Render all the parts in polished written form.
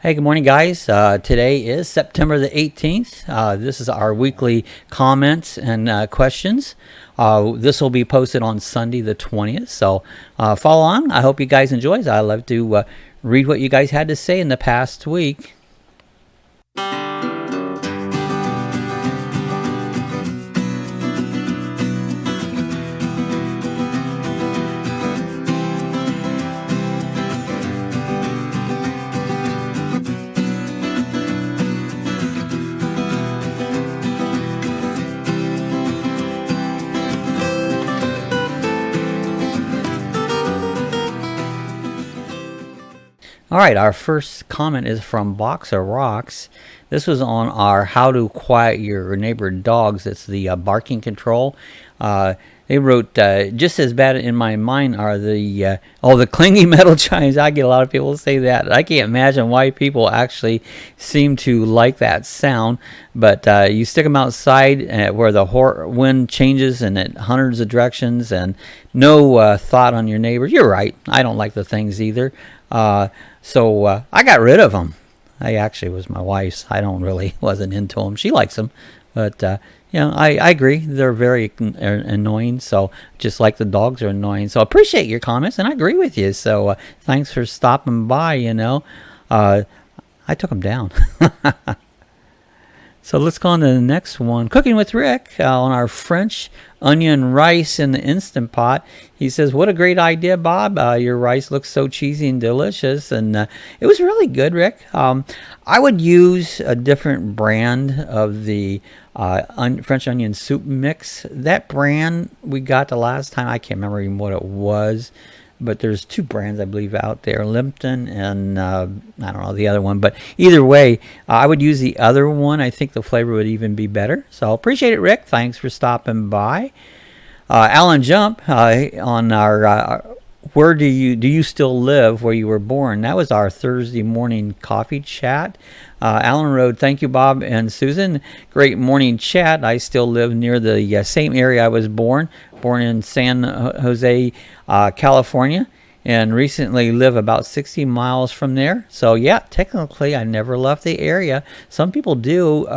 Hey, good morning, guys. Today is September the 18th. This is our weekly comments and questions. This will be posted on Sunday the 20th, so follow on. I hope you guys enjoy. I love to read what you guys had to say in the past week. All right, our first comment is from Boxer Rocks. This was on our How to Quiet Your Neighbor Dogs. It's the barking control. They wrote, just as bad in my mind are the clingy metal chimes. I get a lot of people say that. I can't imagine why people actually seem to like that sound. But you stick them outside where the wind changes in it hundreds of directions and no thought on your neighbors. You're right. I don't like the things either. So I got rid of them. I actually was my wife's. I wasn't into them. She likes them, but I agree. They're very annoying. So just like the dogs are annoying. So I appreciate your comments, and I agree with you. So thanks for stopping by. I took them down. So let's go on to the next one. Cooking with Rick on our French onion rice in the Instant Pot. He says, what a great idea, Bob. Your rice looks so cheesy and delicious. And it was really good, Rick. I would use a different brand of the French onion soup mix. That brand we got the last time, I can't remember even what it was. But there's two brands, I believe, out there, Lipton and I don't know the other one. But either way, I would use the other one. I think the flavor would even be better. So I appreciate it, Rick. Thanks for stopping by. Alan Jump on our where do you still live where you were born? That was our Thursday morning coffee chat. Alan wrote, thank you, Bob and Susan. Great morning chat. I still live near the same area I was born in San Jose, California, and recently live about 60 miles from there. So yeah, technically I never left the area. Some people do.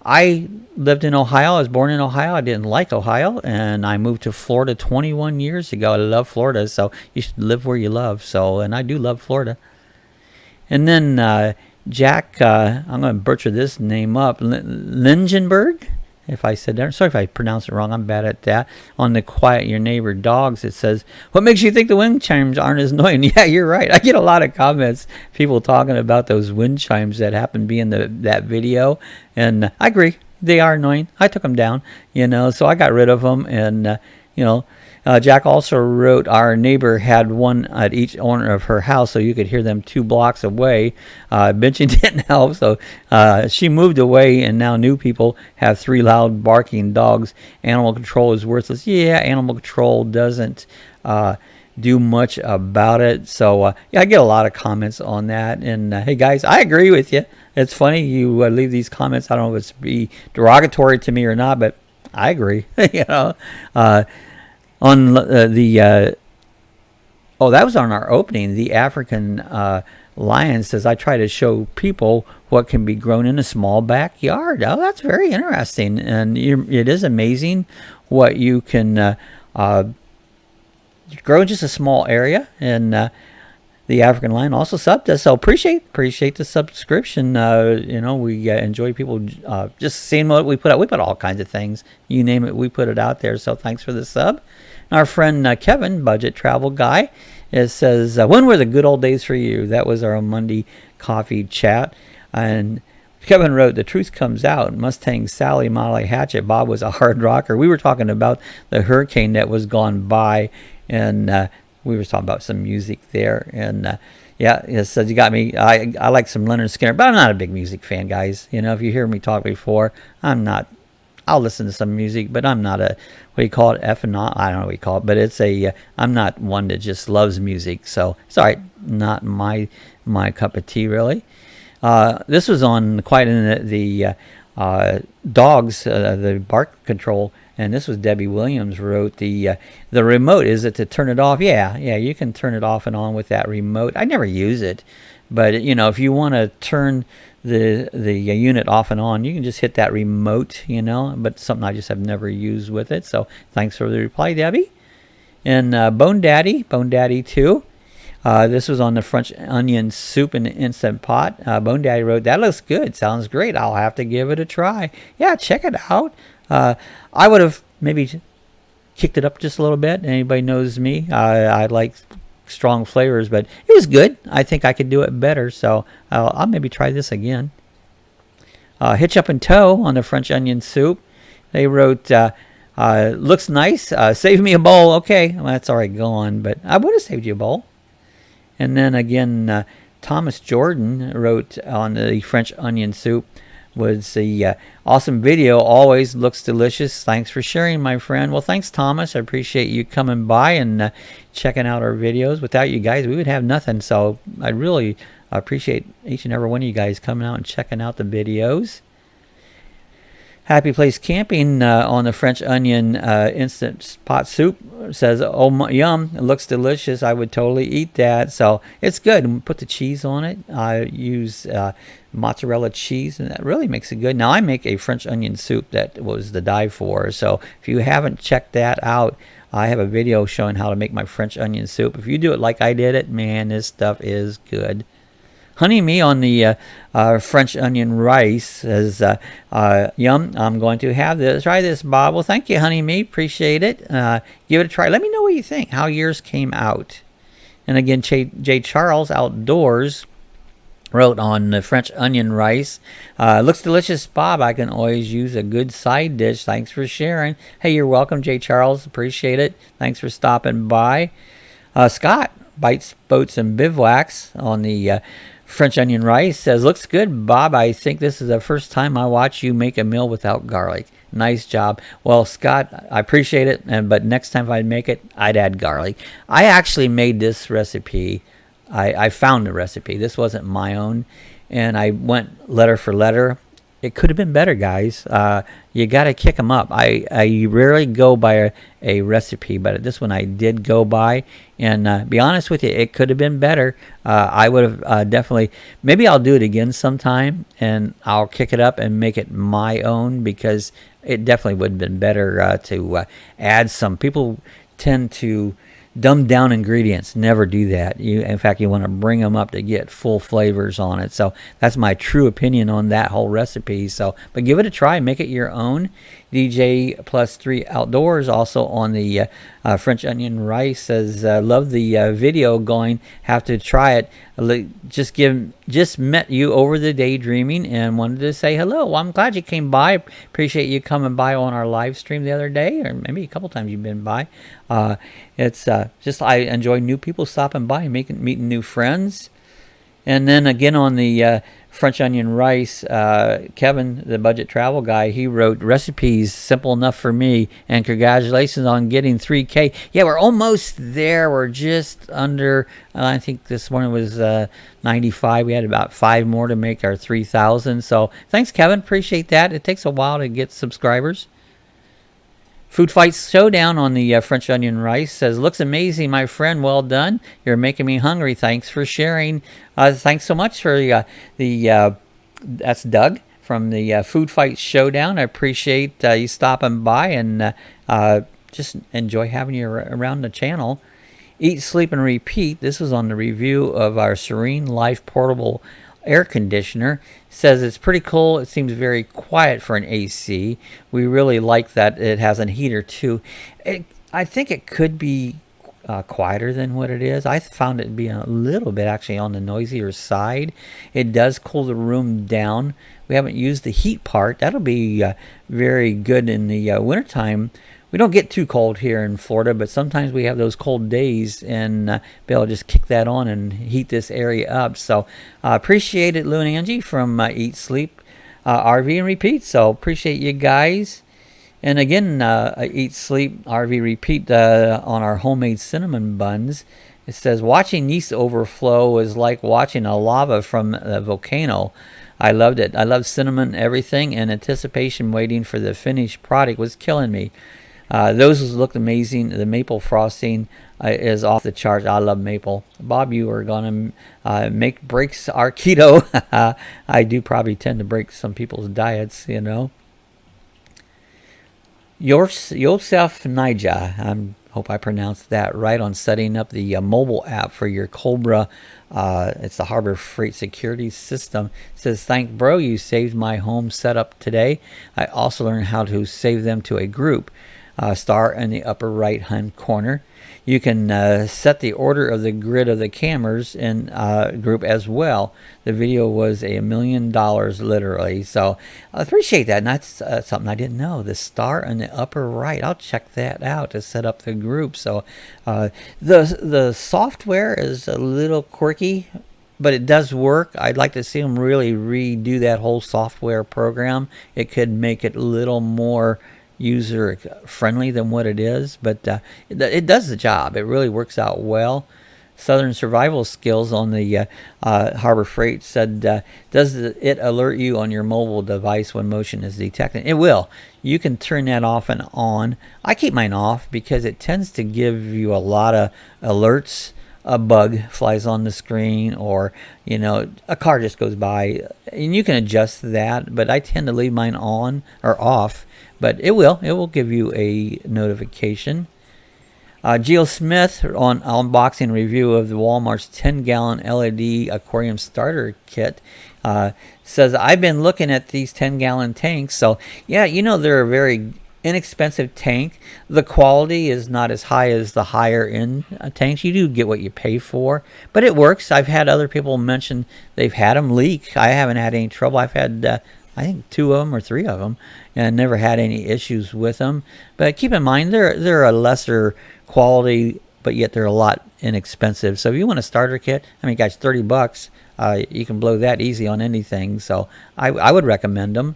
I lived in Ohio. I was born in Ohio. I didn't like Ohio, and I moved to Florida 21 years ago. I love Florida, so you should live where you love. So, and I do love Florida. And then Jack, I'm going to butcher this name up, Lingenberg. If I said that, sorry if I pronounced it wrong. I'm bad at that. On the Quiet Your Neighbor Dogs, it says, what makes you think the wind chimes aren't as annoying? Yeah, you're right. I get a lot of comments, people talking about those wind chimes that happen to be in that video. And I agree. They are annoying. I took them down, so I got rid of them. And, Jack also wrote, our neighbor had one at each corner of her house, so you could hear them 2 blocks away. Benching didn't help, so she moved away, and now new people have 3 loud barking dogs. Animal control is worthless. Yeah, animal control doesn't do much about it. So, yeah, I get a lot of comments on that. And, hey, guys, I agree with you. It's funny you leave these comments. I don't know if it's be derogatory to me or not, but I agree, on that was on our opening. The African lion says, I try to show people what can be grown in a small backyard. Oh, that's very interesting. And it is amazing what you can grow in just a small area. And the African lion also subbed us. So appreciate the subscription. We enjoy people just seeing what we put out. We put all kinds of things. You name it, we put it out there. So thanks for the sub. Our friend Kevin, budget travel guy, it says, when were the good old days for you? That was our Monday coffee chat. And Kevin wrote, the truth comes out. Mustang Sally, Molly Hatchet, Bob was a hard rocker. We were talking about the hurricane that was gone by, and we were talking about some music there. And yeah, it says, you got me. I like some Leonard Skinner, but I'm not a big music fan, guys. If you hear me talk before, I'll listen to some music, but I'm not a, what do you call it, I don't know what you call it, but it's I'm not one that just loves music, so it's all right, not my cup of tea, really. This was on quite in the dogs, the bark control, and this was Debbie Williams wrote, the remote, is it to turn it off? Yeah, you can turn it off and on with that remote. I never use it, But you know, if you want to turn the unit off and on, you can just hit that remote, you know. But something I just have never used with it. So thanks for the reply, Debbie. And Bone Daddy 2. This was on the French onion soup in the Instant Pot. Bone Daddy wrote, "That looks good. Sounds great. I'll have to give it a try." Yeah, check it out. I would have maybe kicked it up just a little bit. Anybody knows me. I like strong flavors, but it was good. I think I could do it better, so I'll maybe try this again. Hitch Up and Toe on the French onion soup. They wrote, "Looks nice. Save me a bowl." Okay, well, that's already gone, but I would have saved you a bowl. And then again, Thomas Jordan wrote on the French onion soup, was the awesome video. Always looks delicious. Thanks for sharing, my friend. Well, thanks, Thomas. I appreciate you coming by and checking out our videos. Without you guys, we would have nothing. So I really appreciate each and every one of you guys coming out and checking out the videos. Happy Place Camping on the French onion instant pot soup says, "Oh, yum, it looks delicious. I would totally eat that." So it's good. Put the cheese on it. I use mozzarella cheese, and that really makes it good. Now, I make a French onion soup that was the die for. So if you haven't checked that out, I have a video showing how to make my French onion soup. If you do it like I did it, man, this stuff is good. Honey Me on the French onion rice says, "Yum, I'm going to have this. Try this, Bob." Well, thank you, Honey Me. Appreciate it. Give it a try. Let me know what you think, how yours came out. And again, J. Charles Outdoors wrote on the French onion rice, "Looks delicious, Bob. I can always use a good side dish. Thanks for sharing." Hey, you're welcome, J. Charles. Appreciate it. Thanks for stopping by. Scott, Bites, Boats, and Bivouacs on the French onion rice says, "Looks good, Bob. I think this is the first time I watch you make a meal without garlic. Nice job." Well, Scott, I appreciate it, but next time if I'd make it, I'd add garlic. I actually made this recipe. I found the recipe. This wasn't my own, and I went letter for letter. It could have been better, guys. You got to kick them up. I rarely go by a recipe, but this one I did go by. And be honest with you, it could have been better. I would have definitely, maybe I'll do it again sometime, and I'll kick it up and make it my own, because it definitely would have been better to add some. People tend to dumb down ingredients. Never do that. In fact, you want to bring them up to get full flavors on it. So that's my true opinion on that whole recipe. So, but give it a try, make it your own. DJ Plus 3 Outdoors also on the French onion rice says, "Love the video going. Have to try it. Just met you over the daydreaming and wanted to say hello." Well, I'm glad you came by. Appreciate you coming by on our live stream the other day, or maybe a couple times you've been by. It's just, I enjoy new people stopping by and meeting new friends. And then again on the French onion rice, Kevin, the budget travel guy, he wrote, "Recipes simple enough for me, and congratulations on getting 3K. Yeah, we're almost there. We're just under, I think this morning was 95. We had about 5 more to make our 3,000. So thanks, Kevin. Appreciate that. It takes a while to get subscribers. Food Fight Showdown on the French onion rice says, "Looks amazing, my friend. Well done. You're making me hungry. Thanks for sharing." Thanks so much for that's Doug from the Food Fight Showdown. I appreciate you stopping by, and just enjoy having you around the channel. Eat, Sleep, and Repeat. This was on the review of our Serene Life portable air conditioner. Says it's pretty cool. It seems very quiet for an AC. We really like that it has a heater too. I think it could be quieter than what it is. I found it being a little bit actually on the noisier side. It does cool the room down. We haven't used the heat part. That'll be very good in the wintertime. We don't get too cold here in Florida, but sometimes we have those cold days, and be able to just kick that on and heat this area up. So appreciate it, Lou and Angie from Eat, Sleep, RV, and Repeat. So appreciate you guys. And again, Eat, Sleep, RV, Repeat on our homemade cinnamon buns. It says, "Watching yeast overflow is like watching a lava from a volcano. I loved it. I love cinnamon everything, and anticipation waiting for the finished product was killing me. Those looked amazing. The maple frosting is off the charts. I love maple. Bob, you are gonna breaks our keto. I do probably tend to break some people's diets, you know. Yosef Nija, I hope I pronounced that right, on setting up the mobile app for your Cobra. It's the Harbor Freight Security System. It says, thank bro, you saved my home setup today. I also learned how to save them to a group. Star in the upper right hand corner. You can set the order of the grid of the cameras in group as well. The video was $1 million literally, so I appreciate that. And that's something I didn't know. The star in the upper right, I'll check that out to set up the group. So the software is a little quirky, but it does work. I'd like to see them really redo that whole software program. It could make it a little more user friendly than what it is, but it does the job. It really works out well. Southern Survival Skills on the Harbor Freight said, does it alert you on your mobile device when motion is detected? It will. You can turn that off and on. I keep mine off because it tends to give you a lot of alerts. A bug flies on the screen, or a car just goes by, and you can adjust that, but I tend to leave mine on or off. But it will give you a notification. Geo Smith on unboxing review of the Walmart's 10-gallon LED aquarium starter kit says, I've been looking at these 10-gallon tanks. So yeah, they're a very inexpensive tank. The quality is not as high as the higher end tanks. You do get what you pay for, but it works. I've had other people mention they've had them leak. I haven't had any trouble. I've had I think 2 of them or 3 of them, and never had any issues with them. But keep in mind, they're a lesser quality, but yet they're a lot inexpensive. So if you want a starter kit, I mean, guys, $30, you can blow that easy on anything. So I would recommend them.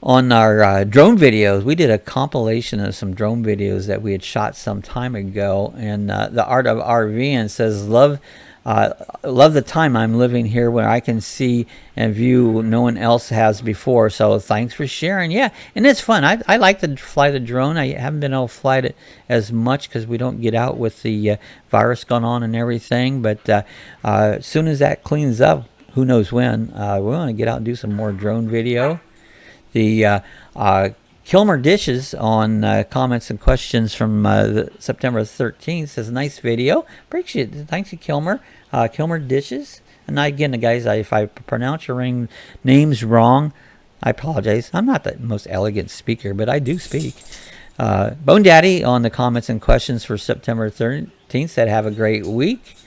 On our drone videos, we did a compilation of some drone videos that we had shot some time ago, and the Art of RVing says, love the time I'm living here where I can see and view no one else has before. So thanks for sharing. Yeah, and it's fun. I like to fly the drone. I haven't been able to fly it as much because we don't get out with the virus going on and everything. But as soon as that cleans up, who knows when, we want to get out and do some more drone video. The Kilmer Dishes on comments and questions from September 13th says, nice video. Appreciate it. Thanks to Kilmer. Kilmer Dishes. And again, guys, if I pronounce your names wrong, I apologize. I'm not the most elegant speaker, but I do speak. Bone Daddy on the comments and questions for September 13th said, have a great week.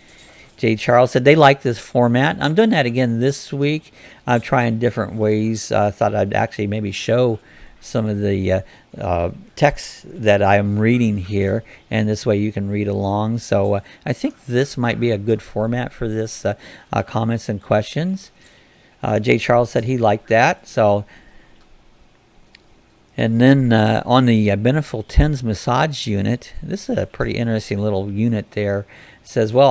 Jay Charles said they like this format. I'm doing that again this week. I'm trying different ways. I thought I'd actually maybe show some of the text that I'm reading here, and this way you can read along. So I think this might be a good format for this comments and questions. Jay Charles said he liked that. So, and then on the Beneful Tens massage unit, this is a pretty interesting little unit there. It says, well,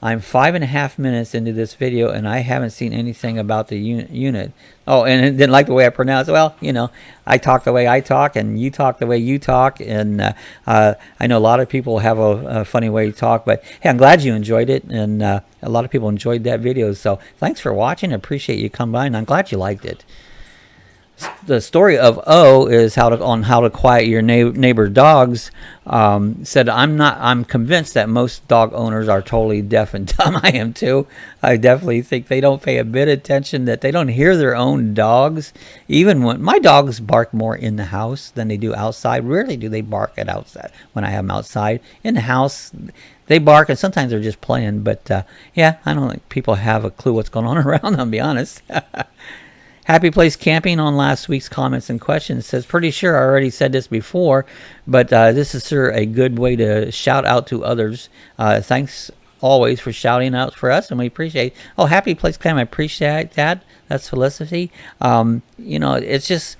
I'm 5.5 minutes into this video and I haven't seen anything about the unit. Oh, and it didn't like the way I pronounce it. Well, I talk the way I talk and you talk the way you talk. And I know a lot of people have a funny way to talk, but hey, I'm glad you enjoyed it. And a lot of people enjoyed that video. So thanks for watching. I appreciate you coming by, and I'm glad you liked it. The story of O is how to quiet your neighbor dogs. Said, I'm convinced that most dog owners are totally deaf and dumb. I am too. I definitely think they don't pay a bit of attention, that they don't hear their own dogs. Even when my dogs bark more in the house than they do outside. Rarely do they bark at outside when I have them outside. In the house, they bark, and sometimes they're just playing. But yeah, I don't think people have a clue what's going on around them, to be honest. Happy Place Camping on last week's comments and questions says, pretty sure I already said this before, but this is sure a good way to shout out to others. Thanks always for shouting out for us, and we appreciate. Oh, Happy Place Camping, I appreciate that. That's Felicity. It's just,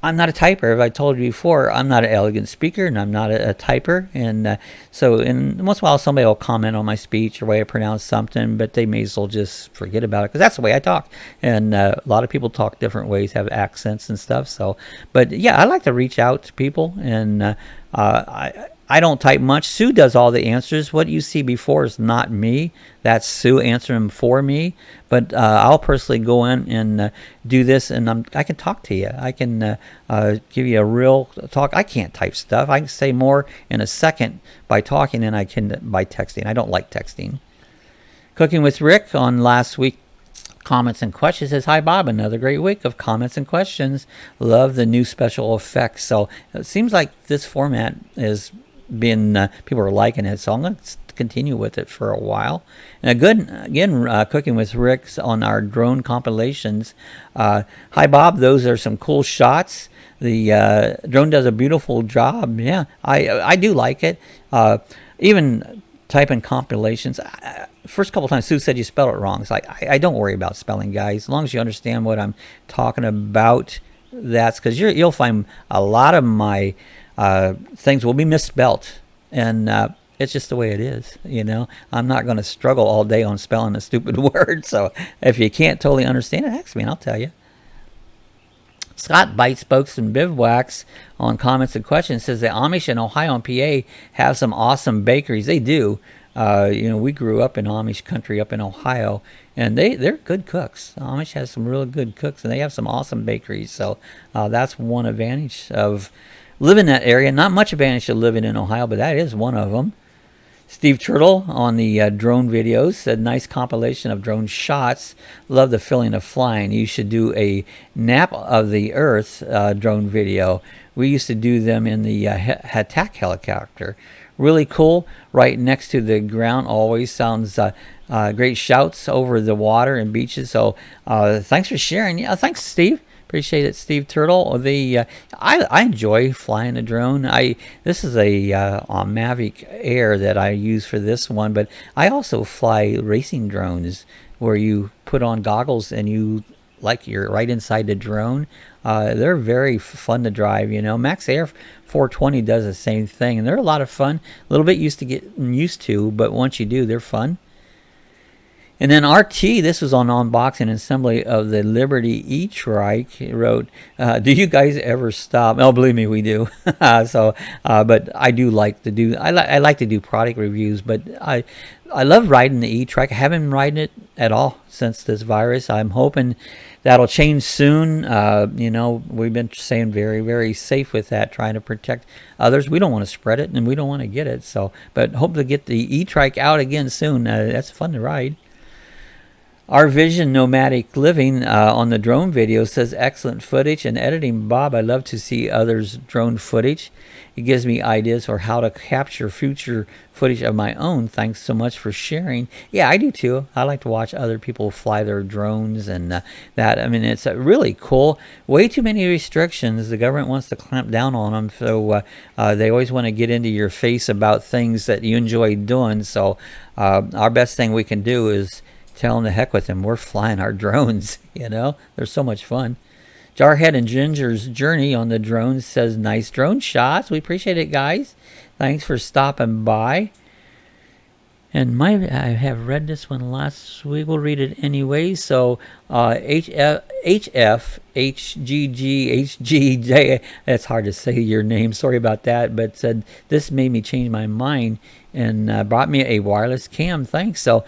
I'm not a typer. As I told you before, I'm not an elegant speaker, and I'm not a typer. And so, once in a while, somebody will comment on my speech or way I pronounce something, but they may as well just forget about it because that's the way I talk. And a lot of people talk different ways, have accents and stuff. So, but yeah, I like to reach out to people, and I don't type much. Sue does all the answers. What you see before is not me. That's Sue answering them for me. But I'll personally go in and do this, and I can talk to you. I can give you a real talk. I can't type stuff. I can say more in a second by talking than I can by texting. I don't like texting. Cooking with Rick on last week. Comments and questions says, hi Bob, another great week of comments and questions. Love the new special effects. So it seems like this format is been people are liking it, so I'm going to continue with it for a while. And a good again, Cooking with Rick's on our drone compilations. Hi Bob, those are some cool shots. The drone does a beautiful job. Yeah, I do like it. Even typing compilations. First couple times Sue said you spelled it wrong. It's like I don't worry about spelling, guys. As long as you understand what I'm talking about, that's because you'll find a lot of my things will be misspelt, and it's just the way it is. I'm not going to struggle all day on spelling a stupid word. So if you can't totally understand it, ask me and I'll tell you. Scott Bites, Spokes, and Bivouacs on comments and questions says the Amish in Ohio and PA have some awesome bakeries. They do. We grew up in Amish country up in Ohio, and they're good cooks. Amish has some really good cooks, and they have some awesome bakeries. So that's one advantage of living in that area. Not much advantage of living in Ohio, but that is one of them. Steve Turtle on the drone videos said, nice compilation of drone shots. Love the feeling of flying. You should do a nap of the earth drone video. We used to do them in the attack helicopter. Really cool. Right next to the ground. Always sounds great shouts over the water and beaches. So thanks for sharing. Yeah, thanks, Steve. Appreciate it, Steve Turtle. I enjoy flying a drone. This is a Mavic Air that I use for this one, but I also fly racing drones where you put on goggles and you're right inside the drone. They're very fun to drive. Max Air 420 does the same thing, and they're a lot of fun. A little bit getting used to, but once you do, they're fun. And then RT, this was on unboxing and assembly of the Liberty E-Trike. He wrote, do you guys ever stop? Oh, believe me, we do. But I do like to do, I like to do product reviews, but I love riding the E-Trike. I haven't been riding it at all since this virus. I'm hoping that'll change soon. We've been staying very, very safe with that, trying to protect others. We don't want to spread it, and we don't want to get it. But hope to get the E-Trike out again soon. That's fun to ride. Our Vision Nomadic Living on the drone video says, excellent footage and editing. Bob, I love to see others' drone footage. It gives me ideas for how to capture future footage of my own. Thanks so much for sharing. Yeah, I do too. I like to watch other people fly their drones and that. I mean, it's really cool. Way too many restrictions. The government wants to clamp down on them. So they always want to get into your face about things that you enjoy doing. So our best thing we can do is tell them to heck with them. We're flying our drones, They're so much fun. Jarhead and Ginger's Journey on the drones says, nice drone shots. We appreciate it, guys. Thanks for stopping by. And I have read this one last week. We'll read it anyway. So HFHGGHGJ, that's hard to say your name. Sorry about that. But said, this made me change my mind and brought me a wireless cam. Thanks. So,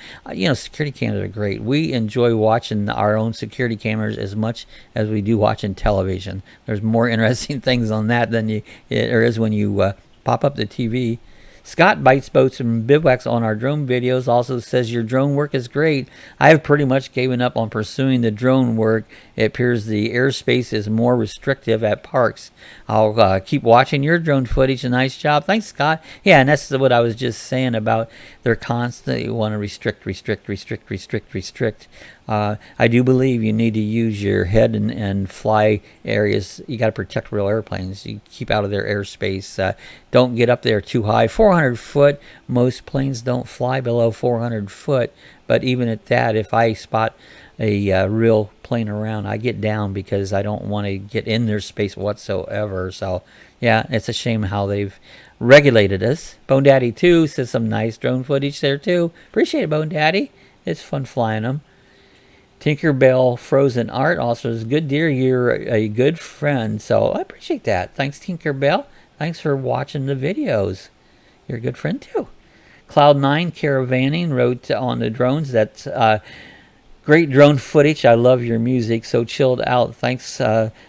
security cameras are great. We enjoy watching our own security cameras as much as we do watching television. There's more interesting things on that than there is when you pop up the TV. Scott Bites, Boats, and Bivouacs on our drone videos also says, your drone work is great. I have pretty much given up on pursuing the drone work. It appears the airspace is more restrictive at parks. I'll keep watching your drone footage. A nice job. Thanks, Scott. Yeah, and that's what I was just saying about they're constantly want to restrict. I do believe you need to use your head and fly areas. You got to protect real airplanes. You keep out of their airspace. Don't get up there too high. 400 400 foot, most planes don't fly below 400 foot. But even at that, if I spot a real plane around, I get down because I don't want to get in their space whatsoever. So yeah, it's a shame how they've regulated us. Bone Daddy 2 says some nice drone footage there too. Appreciate it, Bone Daddy. It's fun flying them. Tinkerbell Frozen Art also says, good dear, you're a good friend. So I appreciate that. Thanks, Tinkerbell. Thanks for watching the videos. You're a good friend too. Cloud9 Caravanning wrote on the drones, that's great drone footage. I love your music. So chilled out. Thanks,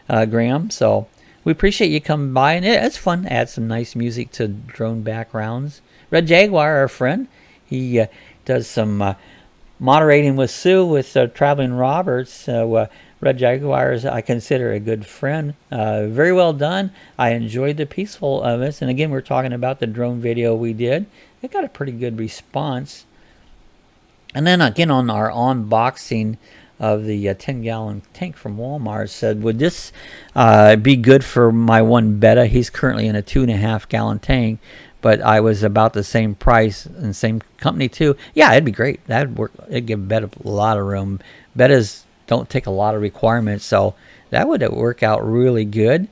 Graham. So we appreciate you coming by, and it's fun to add some nice music to drone backgrounds. Red Jaguar, our friend, he does some moderating with Sue with Traveling Roberts. Red Jaguar is, I consider, a good friend. Very well done. I enjoyed the peaceful of it. And again, we're talking about the drone video we did. It got a pretty good response. And then again, on our unboxing of the 10-gallon tank from Walmart, said, would this be good for my one betta? He's currently in a 2.5-gallon tank, but I was about the same price and same company too. Yeah, it'd be great. That'd work. It'd give betta a lot of room. Bettas don't take a lot of requirements, so that would work out really good.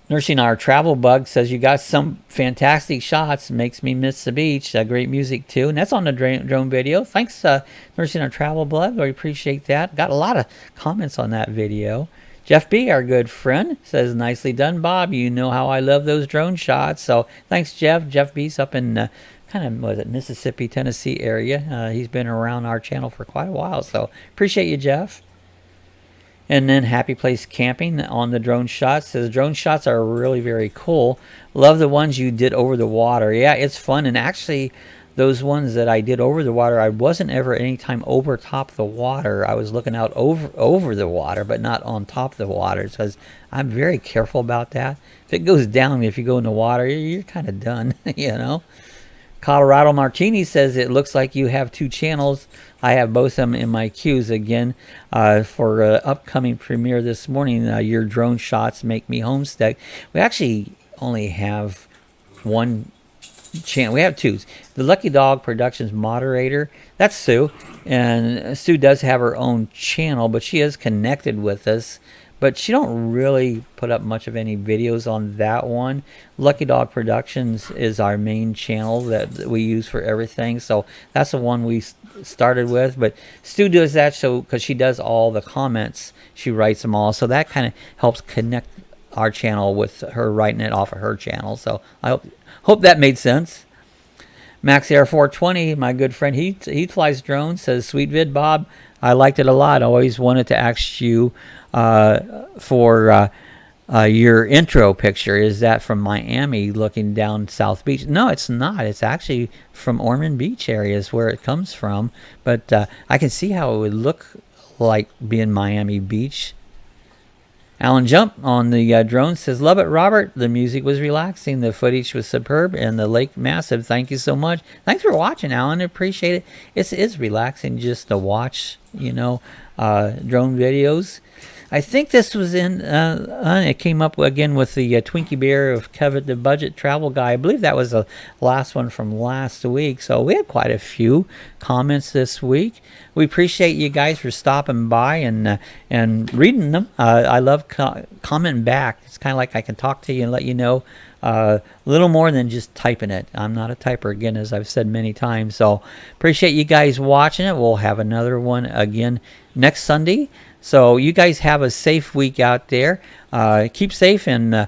Nursing Our Travel Bug says, you got some fantastic shots. Makes me miss the beach. Great music too. And that's on the drone video. Thanks, Nursing Our Travel Bug. I appreciate that. Got a lot of comments on that video. Jeff B., our good friend, says, nicely done, Bob. You know how I love those drone shots. So thanks, Jeff. Jeff B.'s up in kind of, was it Mississippi, Tennessee area. He's been around our channel for quite a while. So appreciate you, Jeff. And then Happy Place Camping on the drone shots says, drone shots are really very cool. Love the ones you did over the water. Yeah, it's fun. And actually, those ones that I did over the water, I wasn't ever anytime over top the water. I was looking out over the water, but not on top of the water, because I'm very careful about that. If it goes down, if you go in the water, you're kind of done, you know. Colorado Martini says, it looks like you have two channels. I have both of them in my queues again for upcoming premiere this morning. Your drone shots make me homesick. We actually only have one channel. We have two. The Lucky Dog Productions moderator, that's Sue. And Sue does have her own channel, but she is connected with us. But she don't really put up much of any videos on that one. Lucky Dog Productions is our main channel that we use for everything. So that's the one we started with. But Stu does that so because she does all the comments. She writes them all. So that kind of helps connect our channel with her writing it off of her channel. So I hope that made sense. Max Air 420, my good friend, he flies drones, says, sweet vid, Bob. I liked it a lot. I always wanted to ask you for your intro picture. Is that from Miami looking down South Beach? No, it's not. It's actually from Ormond Beach areas where it comes from. But I can see how it would look like being Miami Beach. Alan Jump on the drone says, love it, Robert. The music was relaxing. The footage was superb and the lake massive. Thank you so much. Thanks for watching, Alan. I appreciate it. It is relaxing just to watch, you know, drone videos. I think this was in, it came up again with the Twinkie Bear of Kevin the Budget Travel Guy. I believe that was the last one from last week. So we had quite a few comments this week. We appreciate you guys for stopping by and reading them. I love commenting back. It's kind of like I can talk to you and let you know a little more than just typing it. I'm not a typer, again, as I've said many times. So appreciate you guys watching it. We'll have another one again next Sunday. So you guys have a safe week out there. Keep safe and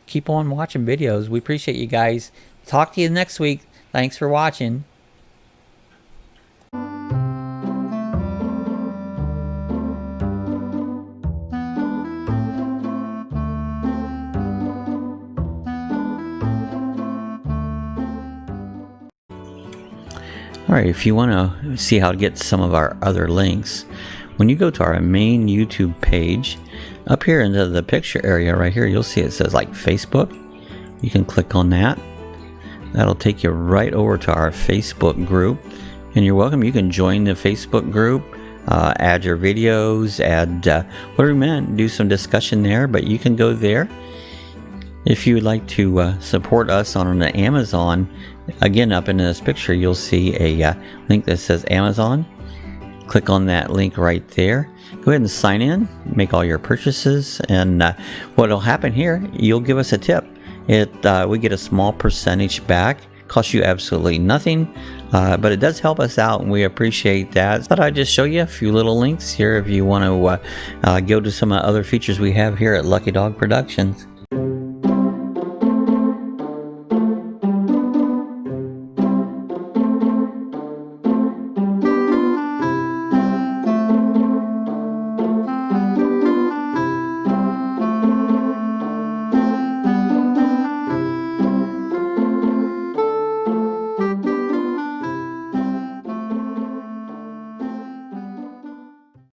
keep on watching videos. We appreciate you guys. Talk to you next week. Thanks for watching. All right, if you want to see how to get some of our other links, when you go to our main YouTube page, up here into the picture area right here, you'll see it says like Facebook. You can click on that. That'll take you right over to our Facebook group. And you're welcome. You can join the Facebook group, add your videos, add whatever you meant, do some discussion there. But you can go there. If you would like to support us on Amazon, again, up in this picture, you'll see a link that says Amazon. Click on that link right there. Go ahead and sign in, make all your purchases, and what will happen here, you'll give us a tip. We get a small percentage back. Costs you absolutely nothing, but it does help us out, and we appreciate that. Thought I'd just show you a few little links here if you want to go to some other features we have here at Lucky Dog Productions.